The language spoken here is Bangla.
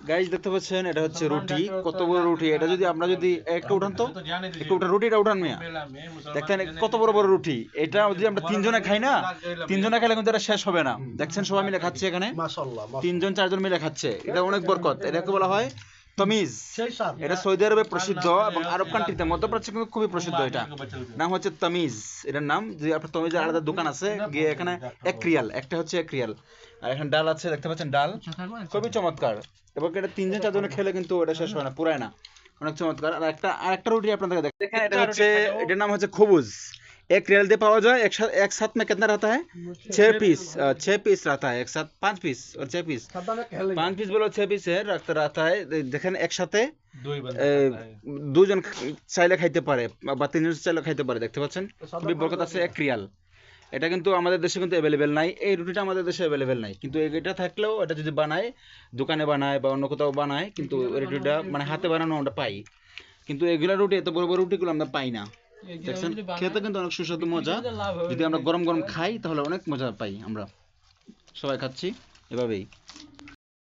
গাইস দেখতে পাচ্ছেন এটা হচ্ছে রুটি, কত বড় রুটি এটা। যদি আমরা যদি একটা উঠান তো একটু উঠান, রুটিটা উঠান মিয়া, দেখছেন কত বড় বড় রুটি। এটা যদি আমরা তিনজনে খাই না, তিনজনে খাইলে কিন্তু এটা শেষ হবে না। দেখছেন সবাই মিলে খাচ্ছে এখানে, মাশাআল্লাহ তিনজন চারজন মিলে খাচ্ছে। এটা অনেক বরকত, এটাকে বলা হয় তমিজ। এটা সৌদি আরবে প্রসিদ্ধ এবং আরব কান্ট্রিতে, মধ্যপ্রাচ্যে কিন্তু খুবই প্রসিদ্ধ। এটা নাম হচ্ছে তমিজ, এটার নাম। যদি আপনার তমিজের আলাদা দোকান আছে, গিয়ে এখানে 1 রিয়াল, একটা হচ্ছে 1 রিয়াল। আর এখানে ডাল আছে, দেখতে পাচ্ছেন ডাল খুবই চমৎকার। এবং এটা তিনজন চারজনে খেলে কিন্তু এটা শেষ হয় না, পুরায় না, অনেক চমৎকার। আর আরেকটা রুটি আপনাদের দেখেন, এটা হচ্ছে, এটার নাম হচ্ছে খবুজ। 1 रियल दे पावा जाए। एक साथ में कितना रहता है? 6 पीस रहता है एक साथ, 5 पीस और 6 पीस, 5 पीस बोलो 6 पीस है रहता है। দেখেন একসাথে দুজন চাইলে খাইতে পারে বা তিনজন চাইলে খাইতে পারে, দেখতে পাচ্ছেন খুবই বরকত আছে। 1 রিয়াল। এটা কিন্তু আমাদের দেশে কিন্তু অ্যাভেলেবেল নাই, এই রুটিটা আমাদের দেশে অ্যাভেলেবেল নাই। কিন্তু এটা থাকলেও, এটা যদি বানায়, দোকানে বানায় বা অন্য কোথাও বানায়, কিন্তু এই রুটিটা মানে হাতে বানানো আমরা পাই। কিন্তু এগুলা রুটি, এত বড় বড় রুটিগুলো আমরা পাই না। দেখছেন খেতে কিন্তু অনেক সুস্বাদু, মজা। যদি আমরা গরম গরম খাই তাহলে অনেক মজা পাই। আমরা সবাই খাচ্ছি এভাবেই।